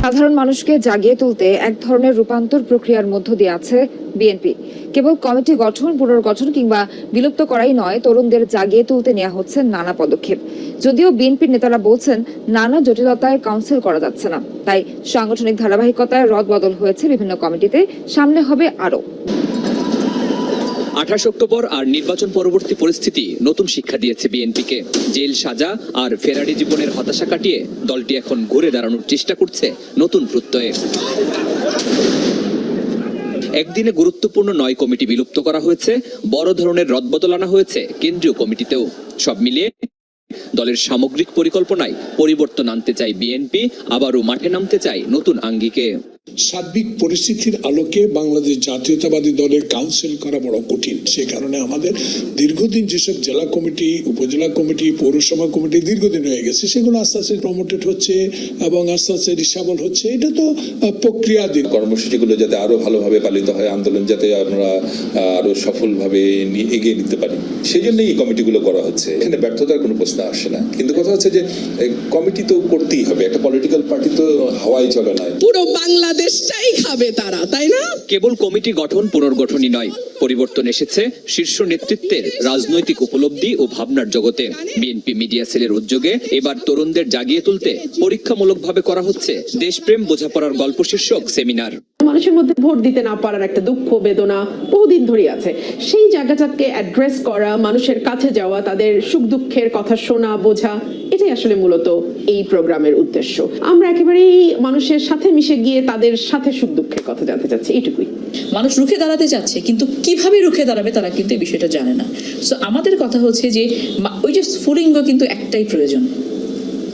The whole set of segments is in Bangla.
সাধারণ মানুষকে জাগিয়ে তুলতে এক ধরনের রূপান্তর প্রক্রিয়ার মধ্য দিয়ে আছে বিএনপি। কেবল কমিটি গঠন, পুনর্গঠন কিংবা বিলুপ্ত করাই নয়, তরুণদের জাগিয়ে তুলতে নেওয়া হচ্ছে নানা পদক্ষেপ। যদিও বিএনপির নেতারা বলছেন নানা জটিলতায় কাউন্সিল করা যাচ্ছে না, তাই সাংগঠনিক ধারাবাহিকতায় রদবদল হয়েছে বিভিন্ন কমিটিতে, সামনে হবে আরো। 28 অক্টোবর আর নির্বাচন পরবর্তী পরিস্থিতি নতুন শিক্ষা দিয়েছে বিএনপিকে। জেল সাজা আর ফেরারি জীবনের হতাশা কাটিয়ে দলটি এখন ঘুরে দাঁড়ানোর চেষ্টা করছে নতুন প্রত্যয়ে। একদিনে গুরুত্বপূর্ণ 9 কমিটি বিলুপ্ত করা হয়েছে, বড় ধরনের রদবদল আনা হয়েছে কেন্দ্রীয় কমিটিতেও। সব মিলিয়ে দলের সামগ্রিক পরিকল্পনায় পরিবর্তন আনতে চায় বিএনপি, আবারও মাঠে নামতে চায় নতুন আঙ্গিকে। সার্বিক পরিস্থিতির আলোকে বাংলাদেশ জাতীয়তাবাদী দলের কাউন্সিল করা বড় কঠিন। সে কারণে আমাদের দীর্ঘদিন যেসব জেলা কমিটি, উপজেলা কমিটি, পৌরসভা কমিটি দীর্ঘদিন হয়ে গেছে, সেগুলো আস্তে আস্তে প্রমোটেড হচ্ছে এবং আস্তে আস্তে রিসাবল হচ্ছে। এটা তো প্রক্রিয়াধীন। কর্মসূচিগুলো যাতে আরো ভালোভাবে পালিত হয়, আন্দোলন যাতে আমরা আরো সফলভাবে এগিয়ে নিতে পারি, সেই জন্যই এই কমিটিগুলো করা হচ্ছে। এখানে ব্যর্থতার কোনো প্রশ্ন আসে না, কিন্তু কথা হচ্ছে যে কমিটি তো করতেই হবে। একটা পলিটিক্যাল পার্টি তো হাওয়াই চলে না, পুরো বাংলাদেশটাই খাবে তারা, তাই না? কেবল কমিটি গঠন, পুনর্গঠনই নয়, পরিবর্তন এসেছে শীর্ষ নেতৃত্বের রাজনৈতিক উপলব্ধি ও ভাবনার জগতে। বিএনপি মিডিয়া সেলের উদ্যোগে এবার তরুণদের জাগিয়ে তুলতে পরীক্ষামূলকভাবে করা হচ্ছে দেশপ্রেম বোঝাপড়ার গল্প শীর্ষক সেমিনার। মানুষের মধ্যে ভোট দিতে না পারার একটা দুঃখ বেদনা বহুদিন ধরে আছে। সেই জায়গাটাকে অ্যাড্রেস করা, মানুষের কাছে যাওয়া, তাদের সুখ দুঃখের কথা শোনা, বোঝা, এটাই আসলে মূলত এই প্রোগ্রামের উদ্দেশ্য। আমরা একেবারেই মানুষের সাথে মিশে গিয়ে তাদের সাথে সুখ দুঃখের কথা জানতে চাচ্ছি, এইটুকুই। মানুষ রুখে দাঁড়াতে চাচ্ছে, কিন্তু কিভাবে রুখে দাঁড়াবে তারা কিন্তু এই বিষয়টা জানে না। সো আমাদের কথা হচ্ছে যে ওই যে স্ফুলিঙ্গ কিন্তু একটাই প্রয়োজন,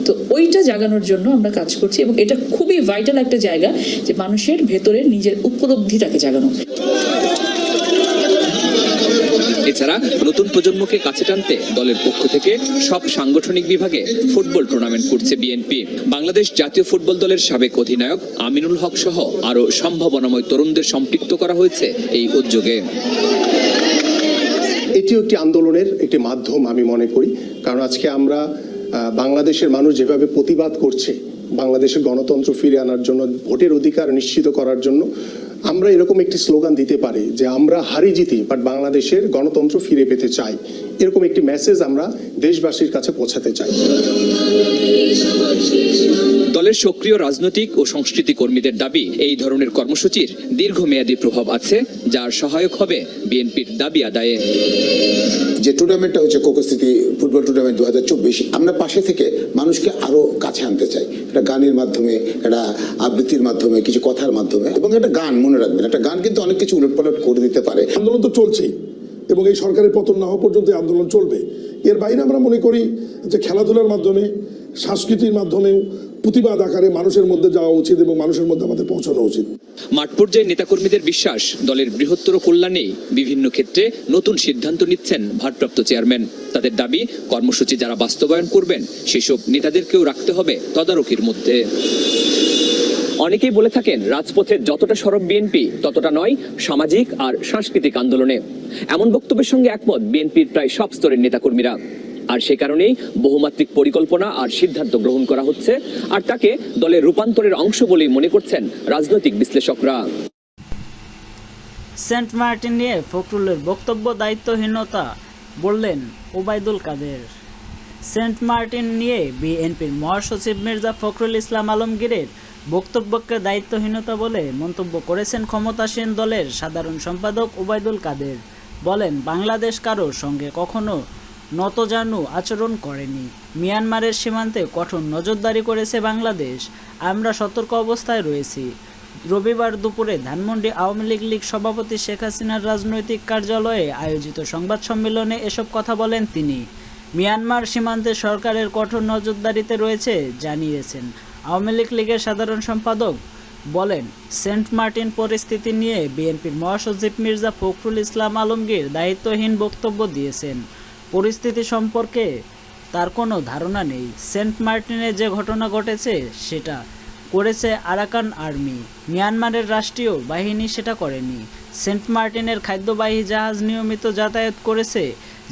তো ওইটা জাগানোর জন্য আমরা কাজ করছি এবং এটা খুবই ভাইটাল একটা জায়গা যে মানুষের ভেতরের নিজের উপলব্ধিটাকে জাগানো। এছাড়া নতুন প্রজন্মকে কাছে টানতে দলের পক্ষ থেকে সব সাংগঠনিক বিভাগে ফুটবল টুর্নামেন্ট করছে বিএনপি। বাংলাদেশ জাতীয় ফুটবল দলের সাবেক অধিনায়ক আমিনুল হক সহ আরো সম্ভাবনাময় তরুণদের সম্পৃক্ত করা হয়েছে এই উদ্যোগে। এটিও একটি আন্দোলনের একটি মাধ্যম আমি মনে করি, কারণ আজকে আমরা বাংলাদেশের মানুষ যেভাবে প্রতিবাদ করছে বাংলাদেশের গণতন্ত্র ফিরে আনার জন্য, ভোটের অধিকার নিশ্চিত করার জন্য, আমরা এরকম একটি স্লোগান দিতে পারি যে আমরা হারি জিতি বাট বাংলাদেশের গণতন্ত্র ফিরে পেতে চাই। এরকম একটি মেসেজ আমরা দেশবাসীর কাছে পৌঁছাতে চাই। দলের সক্রিয় রাজনৈতিক ও সংস্কৃতি কর্মীদের দাবি, এই ধরনের কর্মসূচির দীর্ঘমেয়াদী প্রভাব আছে, যার সহায়ক হবে বিএনপির দাবি আদায়ে। যে টুর্নামেন্টটা হচ্ছে কোকোসিটি ফুটবল টুর্নামেন্ট 2024, আমরা পাশে থেকে মানুষকে আরো কাছে আনতে চাই। একটা গানের মাধ্যমে, একটা আবৃত্তির মাধ্যমে, কিছু কথার মাধ্যমে, এবং একটা গান মনে রাখবেন, একটা গান কিন্তু অনেক কিছু উলটপালট করে দিতে পারে। আন্দোলন তো চলছেই এবং এই সরকারের পতন না হওয়া পর্যন্ত আন্দোলন চলবে। এর বাইরে আমরা মনে করি যে খেলাধুলার মাধ্যমে, সংস্কৃতির মাধ্যমেও প্রতিবাদ আকারে মানুষের মধ্যে যাওয়া উচিত এবং মানুষের মধ্যে আমাদের পৌঁছানো উচিত। মাঠ পর্যায়ে নেতাকর্মীদের বিশ্বাস, দলের বৃহত্তর কল্যাণেই বিভিন্ন ক্ষেত্রে নতুন সিদ্ধান্ত নিচ্ছেন ভারপ্রাপ্ত চেয়ারম্যান। তাদের দাবি, কর্মসূচি যারা বাস্তবায়ন করবেন সেসব নেতাদেরকেও রাখতে হবে তদারকির মধ্যে। অনেকেই বলে থাকেন রাজপথে যতটা সরব বিএনপি ততটা নয় সামাজিক আর সাংস্কৃতিক আন্দোলনে। এমন বক্তব্যের সঙ্গে একমত বিএনপির প্রায় সব স্তরের নেতাকর্মীরা। আর সে কারণেই বহুমাত্রিক পরিকল্পনা আর সিদ্ধান্ত গ্রহণ করা হচ্ছে, আর তাকে দলের রূপান্তরের অংশ বলেই মনে করছেন রাজনৈতিক বিশ্লেষকরা। সেন্ট মার্টিন নিয়ে ফখরুলের বক্তব্য দায়িত্বহীনতা, বললেন ওবায়দুল কাদের। সেন্ট মার্টিন নিয়ে বিএনপির মহাসচিব মির্জা ফখরুল ইসলাম আলমগীরের বক্তব্যকে দায়িত্বহীনতা বলে মন্তব্য করেছেন ক্ষমতাসীন দলের সাধারণ সম্পাদক ওবায়দুল কাদের। বলেন, বাংলাদেশ কারোর সঙ্গে কখনো নতজানু আচরণ করেনি। মিয়ানমারের সীমান্তে কঠোর নজরদারি করেছে বাংলাদেশ। আমরা সতর্ক অবস্থায় রয়েছি। রবিবার দুপুরে ধানমন্ডি আওয়ামী লীগ সভাপতি শেখ হাসিনার রাজনৈতিক কার্যালয়ে আয়োজিত সংবাদ সম্মেলনে এসব কথা বলেন তিনি। মিয়ানমার সীমান্তে সরকারের কঠোর নজরদারিতে রয়েছে জানিয়েছেন আওয়ামী লীগের সাধারণ সম্পাদক। বলেন, সেন্ট মার্টিন পরিস্থিতি নিয়ে বিএনপির মহাসচিব মির্জা ফখরুল ইসলাম আলমগীর দায়িত্বহীন বক্তব্য দিয়েছেন। পরিস্থিতি সম্পর্কে তার কোনো ধারণা নেই। সেন্ট মার্টিনে যে ঘটনা ঘটেছে সেটা করেছে আরাকান আর্মি, মিয়ানমারের রাষ্ট্রীয় বাহিনী সেটা করেনি। সেন্ট মার্টিনের খাদ্যবাহী জাহাজ নিয়মিত যাতায়াত করেছে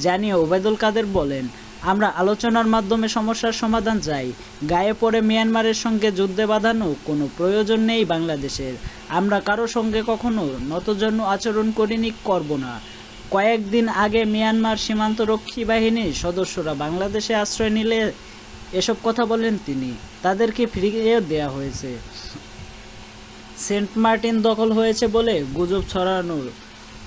জানিয়ে ওবায়দুল কাদের বলেন, আমরা আলোচনার মাধ্যমে সমস্যার সমাধান চাই। গায়ে পড়ে মিয়ানমারের সঙ্গে যুদ্ধে বাঁধানো কোনো প্রয়োজন নেই বাংলাদেশের। আমরা কারো সঙ্গে কখনো নতজানু আচরণ করিনি, করব না। কয়েকদিন আগে মিয়ানমার সীমান্তরক্ষী বাহিনীর সদস্যরা বাংলাদেশে আশ্রয় নিলে এসব কথা বলেন তিনি। তাদেরকে ফিরিয়ে দেওয়া হয়েছে। সেন্ট মার্টিন দখল হয়েছে বলে গুজব ছড়ানো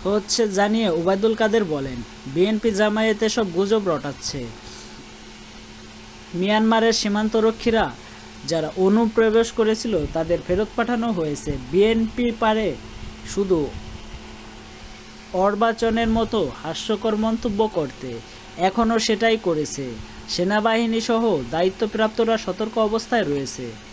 হচ্ছে জানিয়ে ওবায়দুল কাদের বলেন, বিএনপি জামায়াত এসব গুজব রটাচ্ছে। মিয়ানমারের সীমান্তরক্ষীরা যারা অনুপ্রবেশ করেছিল তাদের ফেরত পাঠানো হয়েছে। বিএনপি পারে শুধু অর্বাচনের মতো হাস্যকর মন্তব্য করতে, এখনও সেটাই করেছে। সেনাবাহিনী সহ দায়িত্বপ্রাপ্তরা সতর্ক অবস্থায় রয়েছে।